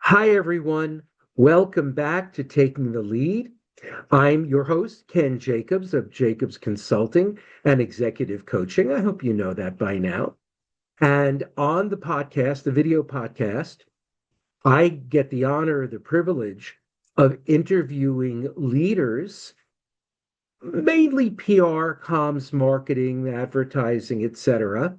Hi, everyone. Welcome back to Taking the Lead. I'm your host, Ken Jacobs of Jacobs Consulting and Executive Coaching. I hope you know that by now. And on the podcast, the video podcast, I get the honor, the privilege of interviewing leaders, mainly PR, comms, marketing, advertising, etc.,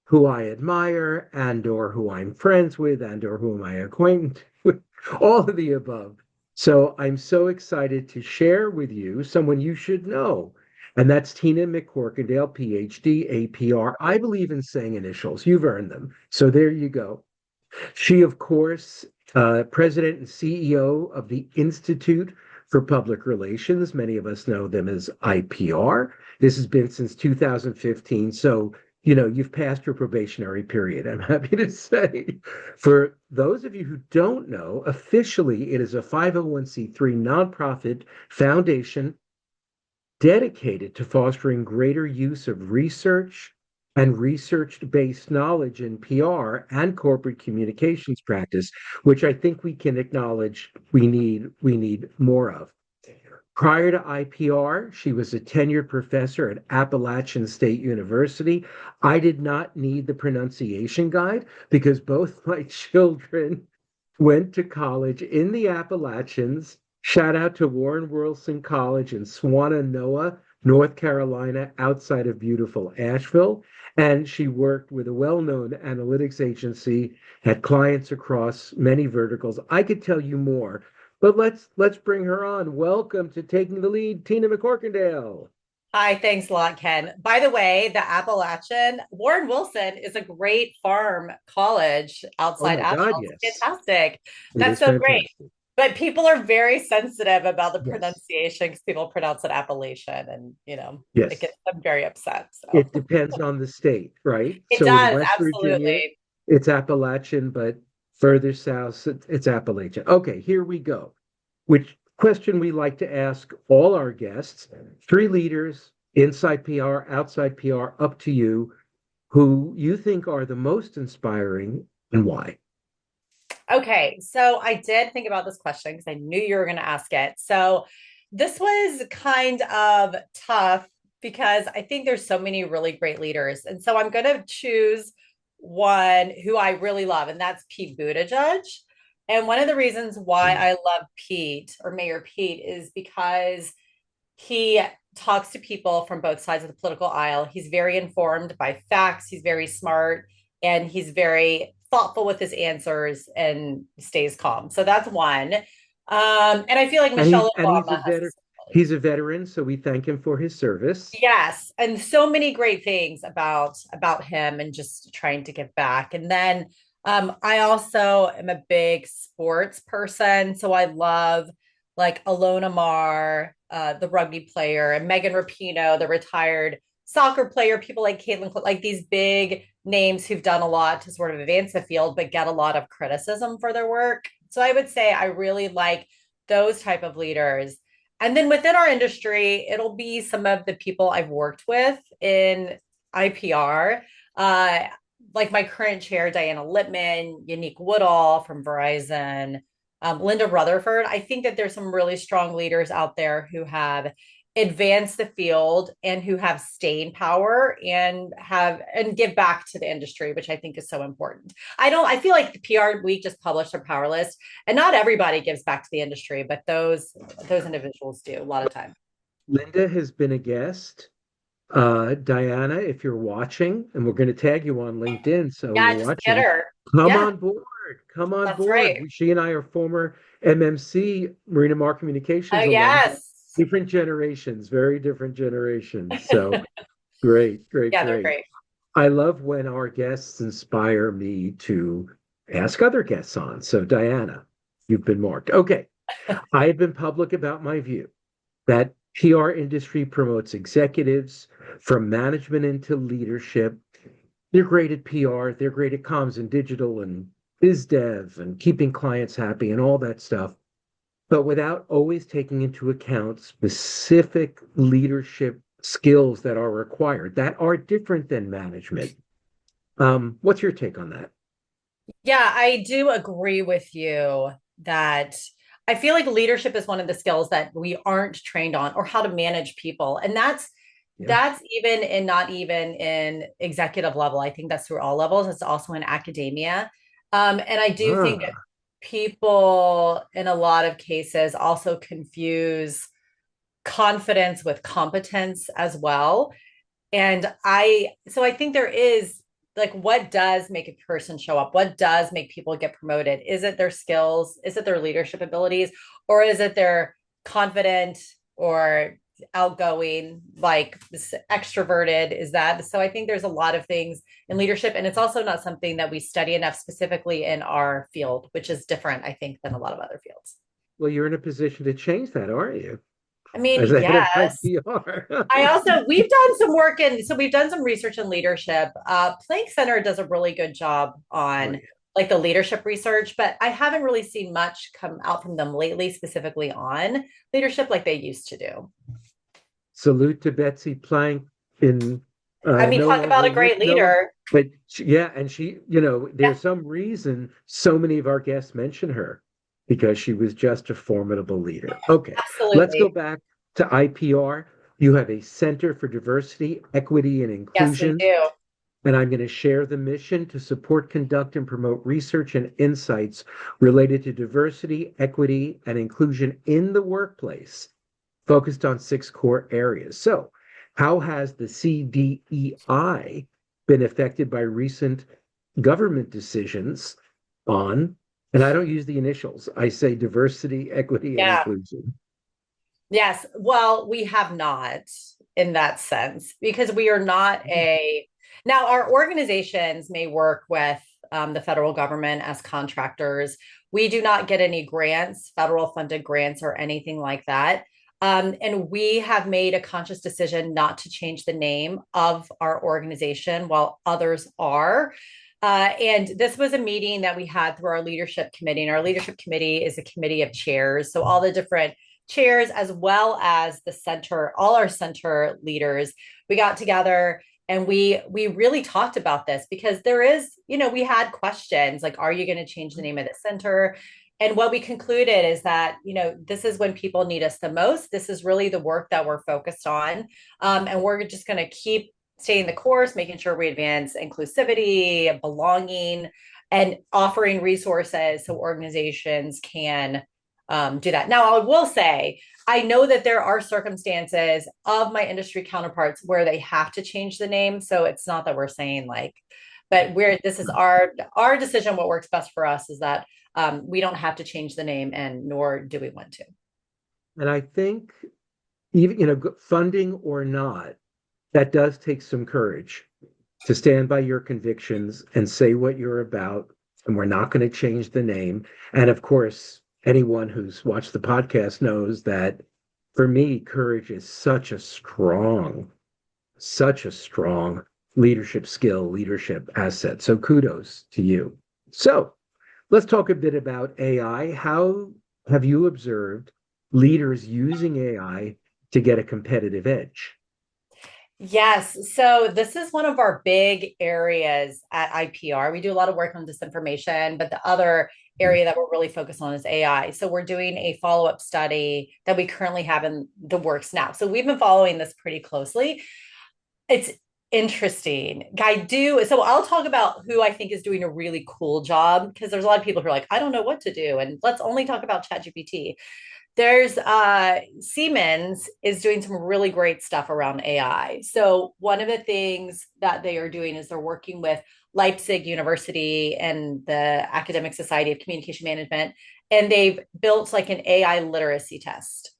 who I admire and or who I'm friends with and or whom I acquaint with, all of the above. So I'm so excited to share with you someone you should know. And that's Tina McCorkindale, Ph.D., APR. I believe in saying initials. You've earned them. So there you go. She, of course, president and CEO of the Institute for Public Relations. Many of us know them as IPR. This has been since 2015. So, you've passed your probationary period, I'm happy to say. For those of you who don't know, officially, it is a 501c3 nonprofit foundation dedicated to fostering greater use of research and research-based knowledge in PR and corporate communications practice, which I think we can acknowledge we need more of. Prior to IPR, she was a tenured professor at Appalachian State University. I did not need the pronunciation guide because both my children went to college in the Appalachians. Shout out to Warren Wilson College in Swannanoa, North Carolina, outside of beautiful Asheville. And she worked with a well-known analytics agency, had clients across many verticals. I could tell you more, but let's bring her on. Welcome to Taking the Lead, Tina McCorkindale. Hi, thanks a lot, Ken. By the way, the Appalachian, Warren Wilson is a great farm college Oh outside my God, Asheville. It's yes. fantastic. It That's is so great. fantastic. But people are very sensitive about the Yes. pronunciation because people pronounce it Appalachian and, it Yes. gets them very upset. So It depends on the state, right? it So in does, West Virginia, absolutely. it's Appalachian, but further south, it's Appalachian. Okay, here we go. Which question we like to ask all our guests, three leaders, inside PR, outside PR, up to you, who you think are the most inspiring and why. Okay, so I did think about this question because I knew you were going to ask it. So this was kind of tough because I think there's so many really great leaders. And so I'm going to choose one who I really love, and that's Pete Buttigieg. And one of the reasons why I love Pete or Mayor Pete is because he talks to people from both sides of the political aisle. He's very informed by facts, he's very smart, and he's very thoughtful with his answers and stays calm. So that's one. And I feel like And Michelle he's a Obama has. veteran, so we thank him for his service. Yes, and so many great things about him and just trying to give back. And then I also am a big sports person, so I love like Alona Mar, the rugby player, and Megan Rapinoe, the retired soccer player. People like Caitlin, like these big names who've done a lot to sort of advance the field, but get a lot of criticism for their work. So I would say I really like those type of leaders. And then within our industry, it'll be some of the people I've worked with in IPR, uh, like my current chair, Diana Lippman, Yannick Woodall from Verizon, Linda Rutherford. I think that there's some really strong leaders out there who have advanced the field and who have staying power and give back to the industry, which I think is so important. I feel like the PR Week just published their power list, and not everybody gives back to the industry, but those individuals do a lot of time. Linda has been a guest. Diana, if you're watching, and we're going to tag you on LinkedIn, so Yeah, you're just get watching, her. come Yeah, on board. Come on that's board. right. She and I are former MMC, Marina Mar Oh Communications alum, yes. different generations, very different generations. So great, great, Yeah, they're great. great. I love when our guests inspire me to ask other guests on. So, Diana, you've been marked. Okay. I have been public about my view that PR industry promotes executives from management into leadership. They're great at PR, they're great at comms and digital and biz dev and keeping clients happy and all that stuff, but without always taking into account specific leadership skills that are required that are different than management. What's your take on that? Yeah, I do agree with you that I feel like leadership is one of the skills that we aren't trained on, or how to manage people. And Yeah. that's even in not even in executive level. I think that's through all levels. It's also in academia. And I do think that Ah, people in a lot of cases also confuse confidence with competence as well. So I think there is like, what does make a person show up? What does make people get promoted? Is it their skills? Is it their leadership abilities? Or is it their confident or outgoing, like extroverted? Is that so? I think there's a lot of things in leadership, and it's also not something that we study enough specifically in our field, which is different, I think, than a lot of other fields. well, you're in a position to change that, aren't you? I mean, As the head of yes. IPR. I also, we've done some work so we've done some research in leadership. Planck Center does a really good job Oh, on yeah. like the leadership research, but I haven't really seen much come out from them lately, specifically on leadership like they used to do. Salute to Betsy Plank in I mean, no talk longer about a with great no one, leader. but yeah, and she, Yeah, there's some reason so many of our guests mention her because she was just a formidable leader. Okay, let's go absolutely. back to IPR. You have a Center for Diversity, Equity, and Yes, we Inclusion, do. and I'm going to share the mission to support, conduct, and promote research and insights related to diversity, equity, and inclusion in the workplace, focused on six core areas. So, how has the CDEI been affected by recent government decisions on, and I don't use the initials, I say diversity, equity, and Yeah. inclusion? Yes. Well, we have not in that sense because we are not a now our organizations may work with the federal government as contractors. We do not get any grants, federal funded grants or anything like that. And we have made a conscious decision not to change the name of our organization while others are. And this was a meeting that we had through our leadership committee. And our leadership committee is a committee of chairs. So all the different chairs as well as the center, all our center leaders, we got together and we really talked about this because there is, we had questions like, are you going to change the name of the center? And what we concluded is that, this is when people need us the most. This is really the work that we're focused on. And we're just going to keep staying the course, making sure we advance inclusivity, belonging, and offering resources so organizations can do that. Now, I will say, I know that there are circumstances of my industry counterparts where they have to change the name. So it's not that we're saying like, but we're this is our decision. What works best for us is that we don't have to change the name, and nor do we want to. And I think even, funding or not, that does take some courage to stand by your convictions and say what you're about. And we're not going to change the name. And of course, anyone who's watched the podcast knows that for me, courage is such a strong leadership skill, leadership asset. So kudos to you. So let's talk a bit about AI. How have you observed leaders using AI to get a competitive edge? Yes. So this is one of our big areas at IPR. We do a lot of work on disinformation, but the other area that we're really focused on is AI. So we're doing a follow-up study that we currently have in the works now. So we've been following this pretty closely. It's interesting. So I'll talk about who I think is doing a really cool job because there's a lot of people who are like, I don't know what to do. And let's only talk about ChatGPT. There's Siemens is doing some really great stuff around AI. So one of the things that they are doing is they're working with Leipzig University and the Academic Society of Communication Management, and they've built like an AI literacy test.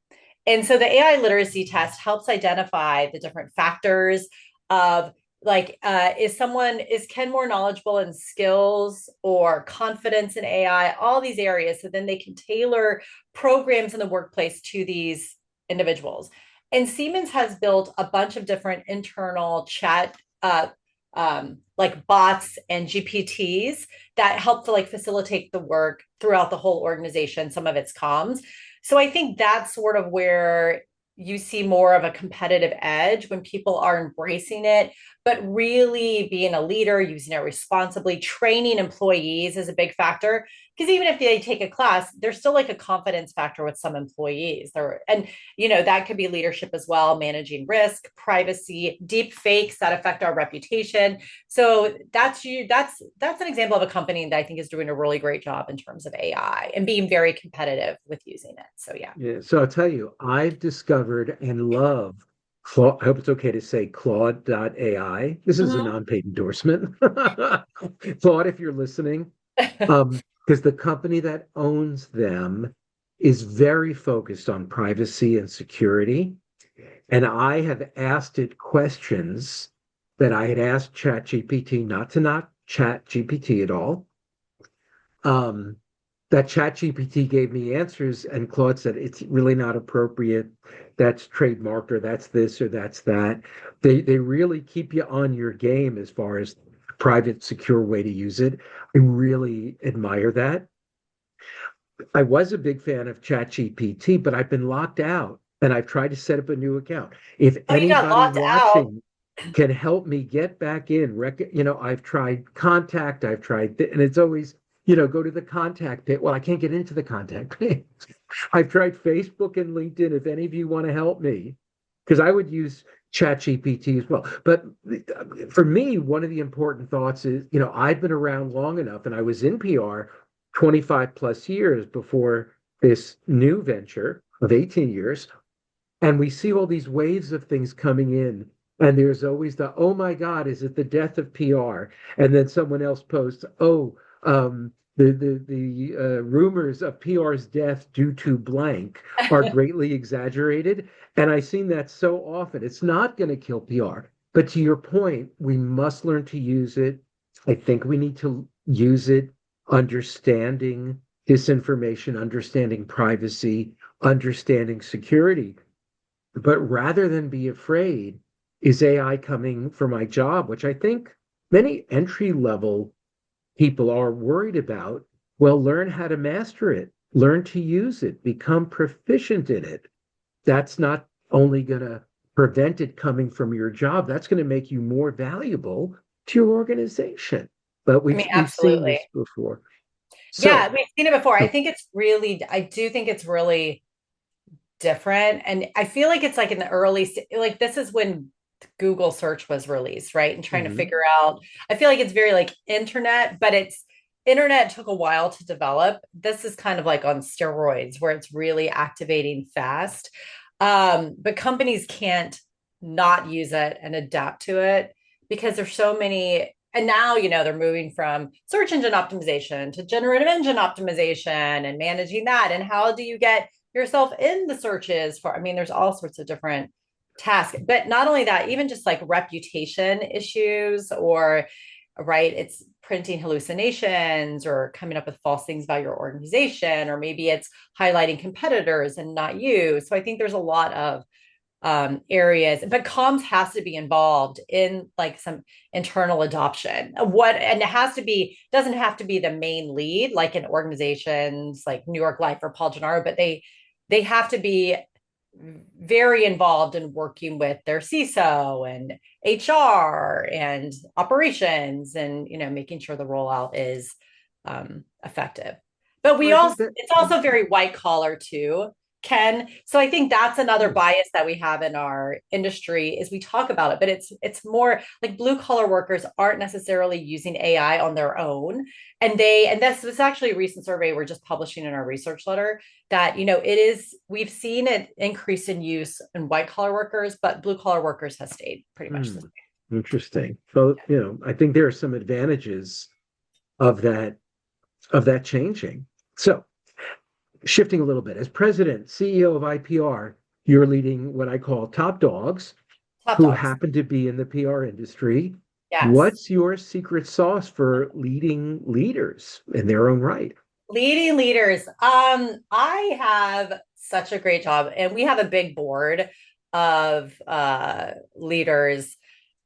And so the AI literacy test helps identify the different factors of like is Ken more knowledgeable in skills or confidence in AI, all these areas. So then they can tailor programs in the workplace to these individuals. And Siemens has built a bunch of different internal chat like bots and GPTs that help to like facilitate the work throughout the whole organization, some of its comms. So I think that's sort of where you see more of a competitive edge when people are embracing it, but really being a leader, using it responsibly, training employees is a big factor. Because even if they take a class, there's still like a confidence factor with some employees. And that could be leadership as well, managing risk, privacy, deep fakes that affect our reputation. So that's an example of a company that I think is doing a really great job in terms of AI and being very competitive with using it. So yeah. Yeah, so I'll tell you, I've discovered and love Claude. I hope it's okay to say Claude.ai. This is a Mhm. non-paid endorsement. Claude, if you're listening, because the company that owns them is very focused on privacy and security. And I have asked it questions that I had asked ChatGPT not chat GPT at all. Um, that ChatGPT gave me answers, and Claude said it's really not appropriate. That's trademarked, or that's this, or that's that. They really keep you on your game as far as private, secure way to use it. I really admire that. I was a big fan of ChatGPT, but I've been locked out, and I've tried to set up a new account. If Oh, you got anybody locked out. watching can help me get back in. I've tried contact, I've tried, and it's always, go to the contact page. Well, I can't get into the contact page. I've tried Facebook and LinkedIn. If any of you want to help me, because I would use ChatGPT as well. But for me, one of the important thoughts is, I've been around long enough, and I was in PR 25 plus years before this new venture of 18 years. And we see all these waves of things coming in. And there's always oh my God, is it the death of PR? And then someone else posts, the rumors of PR's death due to blank are greatly exaggerated. And I've seen that so often. It's not going to kill PR. But to your point, we must learn to use it. I think we need to use it understanding disinformation, understanding privacy, understanding security. But rather than be afraid, is AI coming for my job, which I think many entry level people are worried about? Well, learn how to master it, learn to use it, become proficient in it. That's not only going to prevent it coming from your job, that's going to make you more valuable to your organization. But I mean, we've seen absolutely. this before. Yeah, So, we've seen it before. I do think it's really different. And I feel like it's like in the like this is when Google search was released, right? And trying to mhm, figure out, I feel like it's very like internet, but internet took a while to develop. This is kind of like on steroids where it's really activating fast. But companies can't not use it and adapt to it because there's so many. And now, they're moving from search engine optimization to generative engine optimization and managing that. And how do you get yourself in the searches for, I mean, there's all sorts of different tasks, but not only that, even just like reputation issues or, right, it's printing hallucinations or coming up with false things about your organization, or maybe it's highlighting competitors and not you. So I think there's a lot of areas, but comms has to be involved in like some internal adoption. And it has to be, doesn't have to be the main lead, like in organizations like New York Life or Paul Gennaro, but they have to be very involved in working with their CISO and HR and operations and making sure the rollout is effective. But well, I think that, it's also very white collar too, Ken. So I think that's another mm, bias that we have in our industry is we talk about it, but it's more like blue collar workers aren't necessarily using AI on their own. And this was actually a recent survey we're just publishing in our research letter that we've seen it increase in use in white collar workers, but blue collar workers has stayed pretty much the mm, interesting. So, I think there are some advantages of that changing. So, shifting a little bit, as president, CEO of IPR, you're leading what I call top dogs top who dogs. happen to be in the PR industry. Yes. What's your secret sauce for leading leaders in their own right? Leading leaders. I have such a great job, and we have a big board of leaders.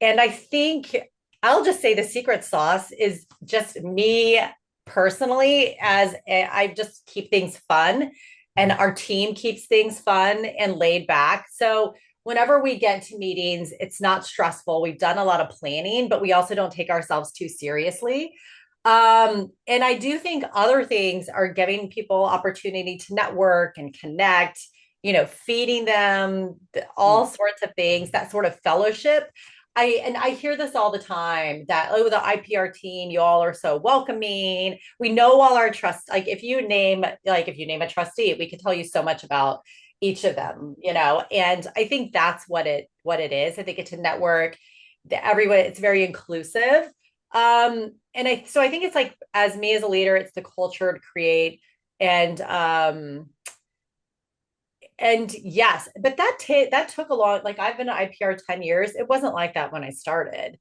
And I think I'll just say the secret sauce is just me personally, I just keep things fun and our team keeps things fun and laid back. So whenever we get to meetings, it's not stressful. We've done a lot of planning, but we also don't take ourselves too seriously. And I do think other things are giving people opportunity to network and connect, feeding them all Mm. sorts of things, that sort of fellowship. I hear this all the time that, oh, the IPR team, you all are so welcoming. We know all our trust. If you name a trustee, we can tell you so much about each of them, and I think that's what it is. I think it's a network that everyone, it's very inclusive. And I think it's like, as me as a leader, it's the culture to create. And um and yes, but that took a long, like, I've been at IPR 10 years. It wasn't like that when I started,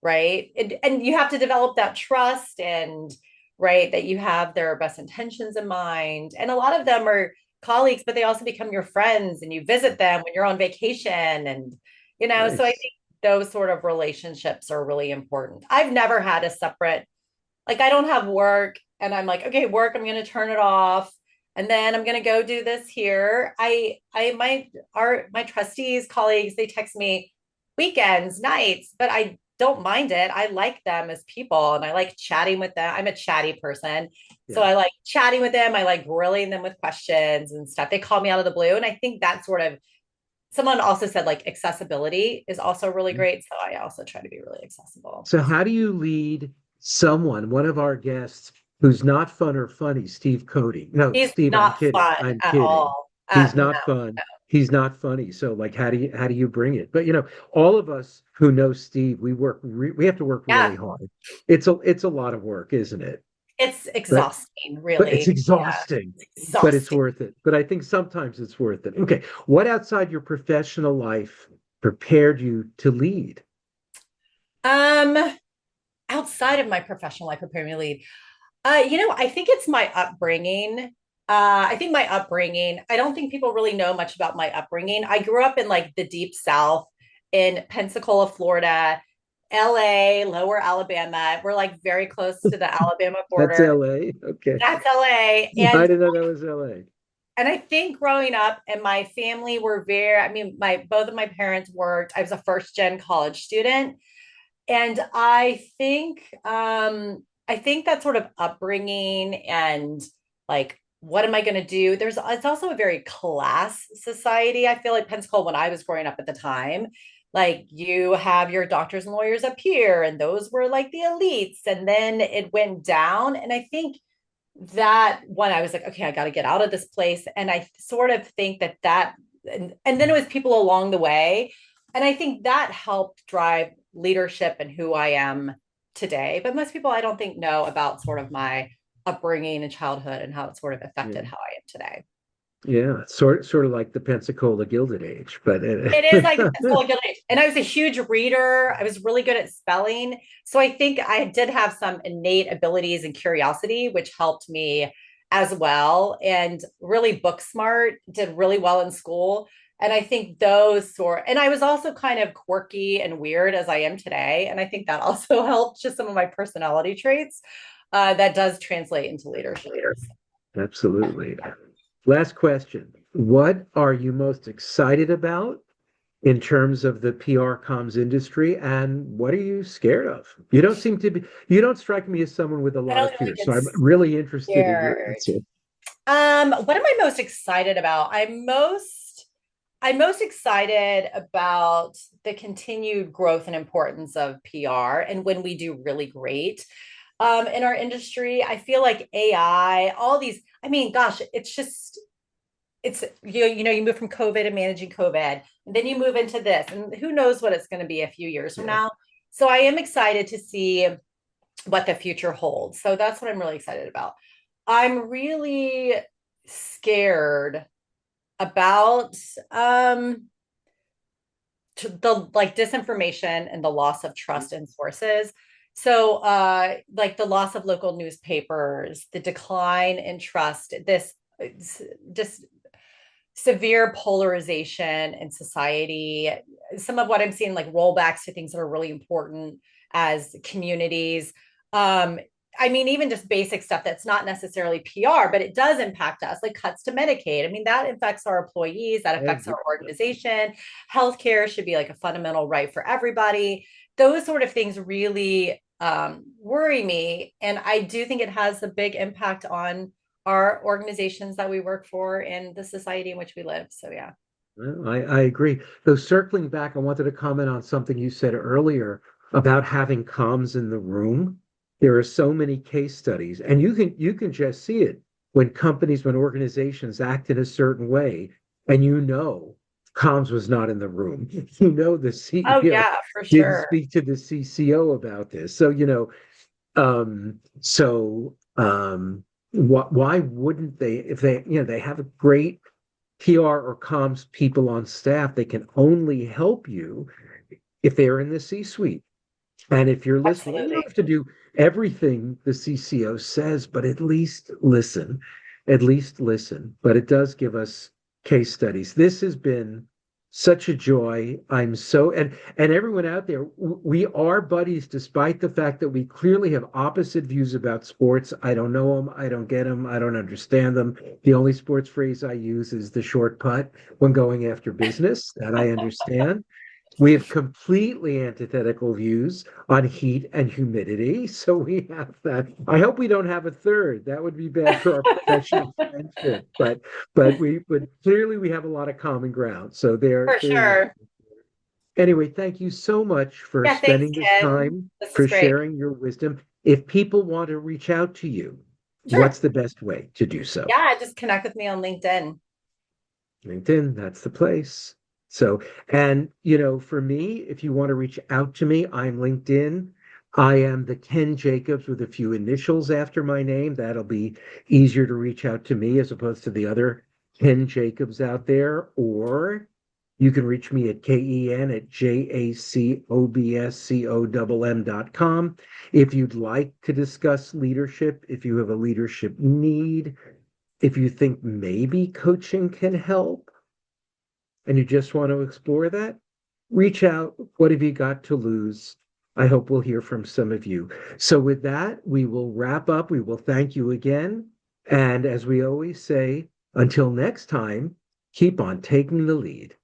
right? And you have to develop that trust, and right, that you have their best intentions in mind. And a lot of them are colleagues, but they also become your friends, and you visit them when you're on vacation. So I Nice. think those sort of relationships are really important. I've never had a separate, like, I don't have work and I'm like, okay, work, I'm going to turn it off. And then I'm going to go do this here. My trustees, colleagues, they text me weekends, nights, but I don't mind it. I like them as people and I like chatting with them. I'm a chatty person. So Yeah. I like chatting with them. I like grilling them with questions and stuff. They call me out of the blue. And I think that sort of, someone also said like accessibility is also really great. So I also try to be really accessible. So how do you lead someone, one of our guests, who's not fun or funny, Steve Cody? No, He's Steve, I'm not kidding. fun I'm at kidding. all. He's No, not fun. He's not funny. So like how do you bring it? But all of us who know Steve, we have to work really yeah, hard. It's a lot of work, isn't it? it's But exhausting, but it's really. Yeah, exhausting. it's But it's exhausting. worth it. But I think sometimes it's worth it. Okay. What outside your professional life prepared you to lead? Um, Outside of my professional life, preparing me to lead, I think it's my upbringing. I think my upbringing, I don't think people really know much about my upbringing. I grew up in like the deep South in Pensacola, Florida, LA, Lower Alabama. We're like very close to the Alabama That's border. LA. Okay. That's LA. I And didn't know that was LA. I think growing up, and my family were very, I mean, my both of my parents worked. I was a first gen college student. And I think that sort of upbringing and like, what am I going to do? It's also a very class society. I feel like Pensacola, when I was growing up at the time, like, you have your doctors and lawyers up here, and those were like the elites. And then it went down. And I think that when I was like, okay, I got to get out of this place. And I sort of think and then it was people along the way. And I think that helped drive leadership and who I am today. But most people, I don't think, know about sort of my upbringing and childhood and how it sort of Yeah. affected how I am today. Yeah. Sort of like the Pensacola Gilded Age, but It is like the Pensacola Gilded Age. And I was a huge reader. I was really good at spelling. So I think I did have some innate abilities and curiosity, which helped me as well. And really book smart, did really well in school. And I think and I was also kind of quirky and weird as I am today. And I think that also helped, just some of my personality traits. That does translate into leadership. absolutely. Last question. What are you most excited about in terms of the PR comms industry, and what are you scared of? You don't strike me as someone with a I lot of don't really fear. So get I'm really interested in your scared. answer. What am I most excited about? I'm most excited about the continued growth and importance of PR, and when we do really great in our industry. I feel like AI, all these, I mean, gosh, it's you move from COVID and managing COVID, and then you move into this, and who knows what it's going to be a few years from Yeah. now. So I am excited to see what the future holds. So that's what I'm really excited about. I'm really scared about the like disinformation and the loss of trust in sources. So like the loss of local newspapers, the decline in trust, this just severe polarization in society, some of what I'm seeing, like rollbacks to things that are really important as communities. um I mean, even just basic stuff that's not necessarily PR, but it does impact us, like cuts to Medicaid. I mean, that affects our employees, that affects our organization. Healthcare should be like a fundamental right for everybody. Those sort of things really worry me. And I do think it has a big impact on our organizations that we work for and the society in which we live. So, yeah. Well, I agree. Though circling back, I wanted to comment on something you said earlier about having comms in the room. There are so many case studies, and you can just see it when companies, when organizations act in a certain way, and comms was not in the room. You know the Oh, CEO yeah, for didn't sure. speak to the CCO about this. So, why wouldn't they, if they have a great PR or comms people on staff, they can only help you if they're in the C-suite. And if you're listening, and you don't Absolutely. have to do everything the CCO says, but at least listen. At least listen. But it does give us case studies. This has been such a joy. I'm so and everyone out there, we are buddies despite the fact that we clearly have opposite views about sports. I don't know them, I don't get them, I don't understand them. The only sports phrase I use is the short putt when going after business. That I understand. We have completely antithetical views on heat and humidity. So we have that. I hope we don't have a third. That would be bad for our professional friendship. But clearly we have a lot of common ground. So For there's that. sure. Anyway, thank you so much for Yeah, thanks, spending this Ken. time, This is for great. sharing your wisdom. If people want to reach out to you, Sure. what's the best way to do so? Yeah, just connect with me on LinkedIn. LinkedIn, that's the place. So, and for me, if you want to reach out to me, I'm LinkedIn. I am the Ken Jacobs with a few initials after my name. That'll be easier to reach out to me as opposed to the other Ken Jacobs out there. Or you can reach me at KEN@JACOBSCOMM.com. If you'd like to discuss leadership, if you have a leadership need, if you think maybe coaching can help and you just want to explore that, reach out. What have you got to lose? I hope we'll hear from some of you. So, with that, we will wrap up. We will thank you again. And as we always say, until next time, keep on taking the lead.